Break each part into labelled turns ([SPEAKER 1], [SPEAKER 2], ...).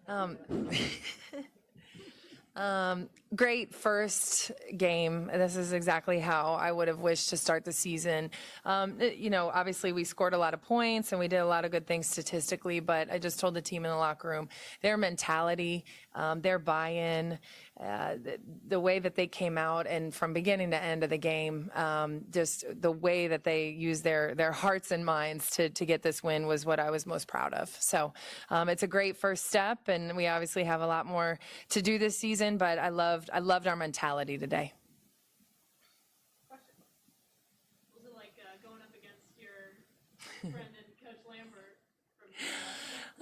[SPEAKER 1] Um, Great first game. This is exactly how I would have wished to start the season. Obviously we scored a lot of points and we did a lot of good things statistically, but I just told the team in the locker room, their mentality, their buy-in, the way that they came out and from beginning to end of the game, just the way that they used their hearts and minds to get this win was what I was most proud of. So it's a great first step, and we obviously have a lot more to do this season, but I loved our mentality today.
[SPEAKER 2] Question. Was it like going up against your friend and Coach Lambert from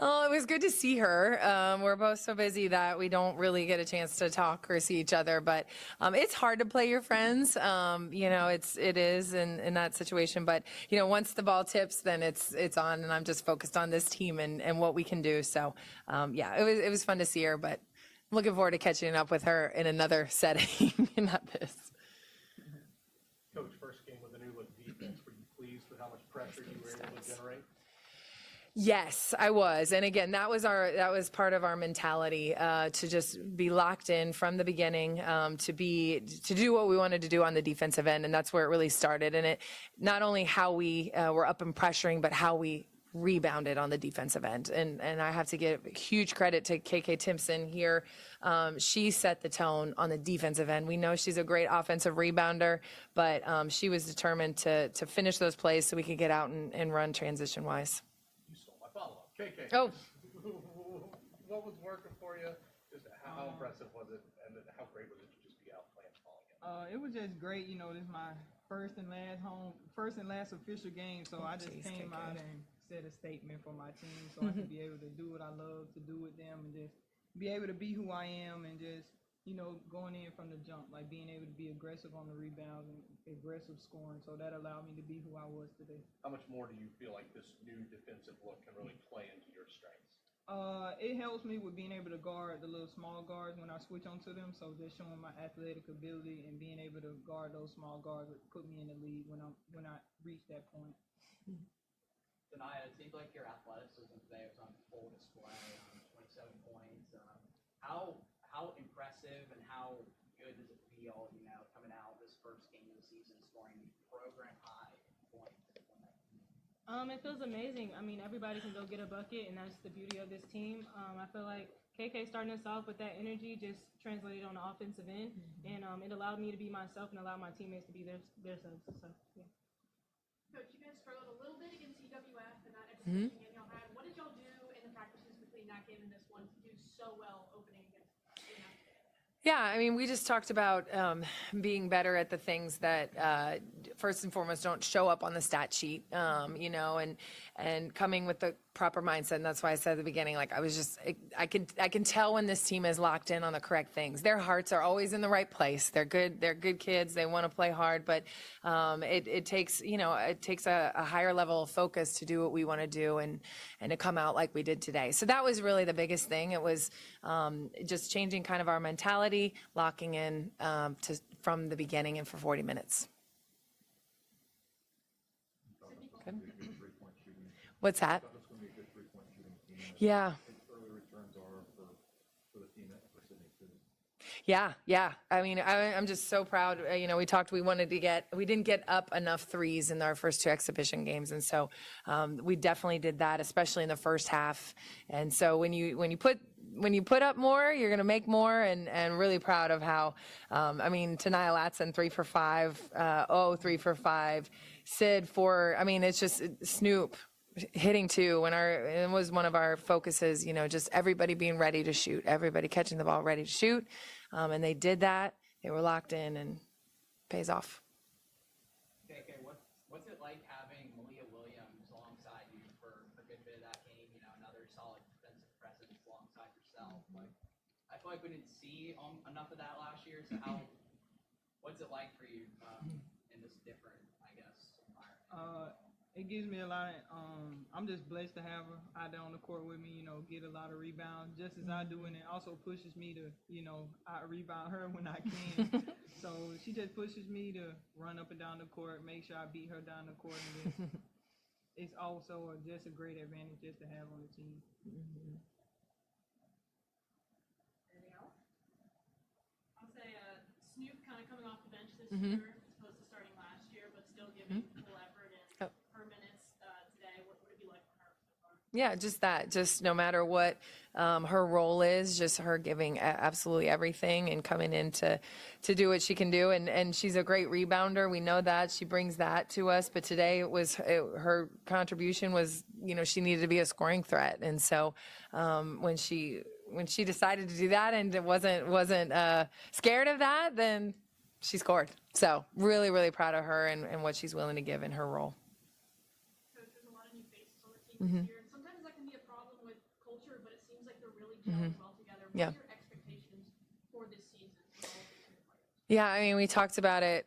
[SPEAKER 1] Oh, it was good to see her. We're both so busy that we don't really get a chance to talk or see each other, but it's hard to play your friends. It is in that situation, but once the ball tips, then it's on, and I'm just focused on this team and what we can do. So it was fun to see her, but I'm looking forward to catching up with her in another setting, not this.
[SPEAKER 3] Coach, first game with a new look defense. Were you pleased with how much pressure you were able to generate?
[SPEAKER 1] Yes, I was. And again, that was part of our mentality, to just be locked in from the beginning, to do what we wanted to do on the defensive end. And that's where it really started. And it, not only how we were up and pressuring, but how we rebounded on the defensive end. And I have to give huge credit to KK Timpson here. She set the tone on the defensive end. We know she's a great offensive rebounder, but she was determined to finish those plays so we could get out and run transition wise.
[SPEAKER 3] You stole my follow-up. KK.
[SPEAKER 1] Oh.
[SPEAKER 3] What was working for you? Just how impressive was it, and how great was it to just be out playing ball again?
[SPEAKER 4] It was just great. This is my first and last official game, so I just came
[SPEAKER 1] KK.
[SPEAKER 4] out and said a statement for my team, so I can be able to do what I love to do with them, and just be able to be who I am, and just going in from the jump, like being able to be aggressive on the rebounds and aggressive scoring. So that allowed me to be who I was today.
[SPEAKER 3] How much more do you feel like this new defensive look can really play into your strengths?
[SPEAKER 4] It helps me with being able to guard the little small guards when I switch onto them. So just showing my athletic ability and being able to guard those small guards would put me in the lead when I reach that point.
[SPEAKER 5] Denia, it seems like your athleticism today was on full display. 27 points. How impressive and how good does it feel, coming out this first game of the season, scoring program high points?
[SPEAKER 2] It feels amazing. I mean, everybody can go get a bucket, and that's the beauty of this team. I feel like KK starting us off with that energy just translated on the offensive end, and it allowed me to be myself and allowed my teammates to be their selves. So, yeah.
[SPEAKER 6] Coach, you guys struggled a little bit against CWF and that exhibition game y'all had. What did y'all do in the practices between that game and this one to do so well opening against UNF?
[SPEAKER 1] Yeah, I mean, we just talked about being better at the things that first and foremost don't show up on the stat sheet, and coming with the proper mindset. And that's why I said at the beginning, like I can tell when this team is locked in on the correct things. Their hearts are always in the right place. They're good kids. They want to play hard, but it takes a higher level of focus to do what we want to do and to come out like we did today. So that was really the biggest thing. It was just changing kind of our mentality, locking in from the beginning and for 40 minutes. Good. What's that? Yeah. Yeah. I mean, I'm just so proud. We didn't get up enough threes in our first two exhibition games. And so we definitely did that, especially in the first half. And so when you put up more, you're going to make more, and really proud of how, Tenia Latson 3 for 5, 3 for 5, Sid 4. I mean, it's just Snoop hitting 2 it was one of our focuses, just everybody being ready to shoot, everybody catching the ball ready to shoot. And they did that. They were locked in, and pays off.
[SPEAKER 5] Okay, what's it like having Malia Williams alongside you for a good bit of that game? Another solid defensive presence alongside yourself. Like, I feel like we didn't see enough of that last year. So what's it like for you in this different, I guess, environment?
[SPEAKER 4] It gives me a lot of, I'm just blessed to have her out there on the court with me, get a lot of rebounds just as I do. And it also pushes me to, out rebound her when I can. So she just pushes me to run up and down the court, make sure I beat her down the court. And it's also just a great advantage just to have on the team.
[SPEAKER 1] Mm-hmm.
[SPEAKER 6] year as opposed to starting last year, but still giving full effort and
[SPEAKER 1] Yep.
[SPEAKER 6] her minutes today. What would it be like for her so far?
[SPEAKER 1] Yeah, just that. Just no matter what her role is, just her giving absolutely everything and coming in to do what she can do. And she's a great rebounder. We know that. She brings that to us. But today her contribution was, she needed to be a scoring threat. And so when she decided to do that and it wasn't scared of that, then she scored. So really, really proud of her and what she's willing to give in her role.
[SPEAKER 6] Coach, there's a lot of new faces on the team this year, and sometimes that can be a problem with culture, but it seems like they're really gelling well together. What
[SPEAKER 1] Yeah.
[SPEAKER 6] are your expectations for this season with all of these new players?
[SPEAKER 1] Yeah, I mean, we talked about it,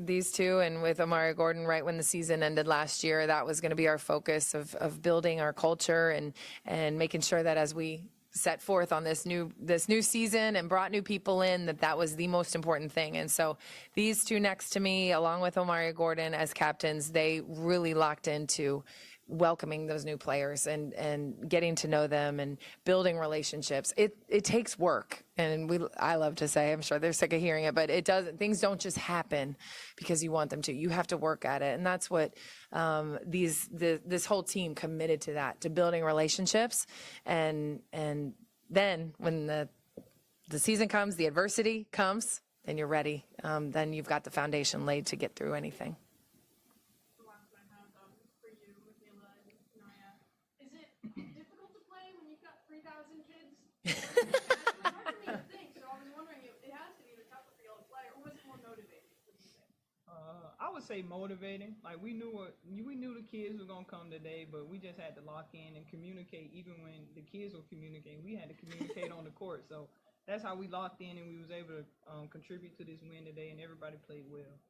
[SPEAKER 1] these two, and with Amari Gordon right when the season ended last year, that was going to be our focus of building our culture and making sure that as we set forth on this new season and brought new people in, that was the most important thing. And so these two next to me, along with Amari Gordon as captains, they really locked into welcoming those new players and getting to know them and building relationships. It takes work, and I love to say, I'm sure they're sick of hearing it, but it doesn't. Things don't just happen because you want them to. You have to work at it, and that's what this whole team committed to, that, to building relationships, and then when the season comes, the adversity comes, then you're ready. Then you've got the foundation laid to get through anything.
[SPEAKER 6] The last one I have for you, Michaela and Naya. Is it difficult to play when you've got 3,000 kids? It's hard for me to think, so I was wondering if it has to be the tougher for y'all to play, or was it more motivating? What do you think?
[SPEAKER 4] I would say motivating. Like we knew the kids were gonna come today, but we just had to lock in and communicate. Even when the kids were communicating, we had to communicate on the court. So that's how we locked in, and we was able to contribute to this win today, and everybody played well.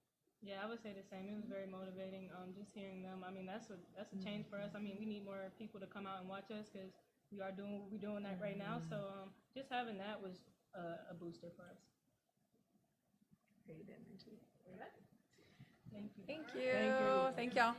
[SPEAKER 2] Yeah, I would say the same. It was very motivating. Just hearing them. I mean, that's a change for us. I mean, we need more people to come out and watch us because we are doing what we're doing that right now. So just having that was a booster for us.
[SPEAKER 1] Great energy.
[SPEAKER 2] Thank you.
[SPEAKER 1] Thank you. Thank y'all.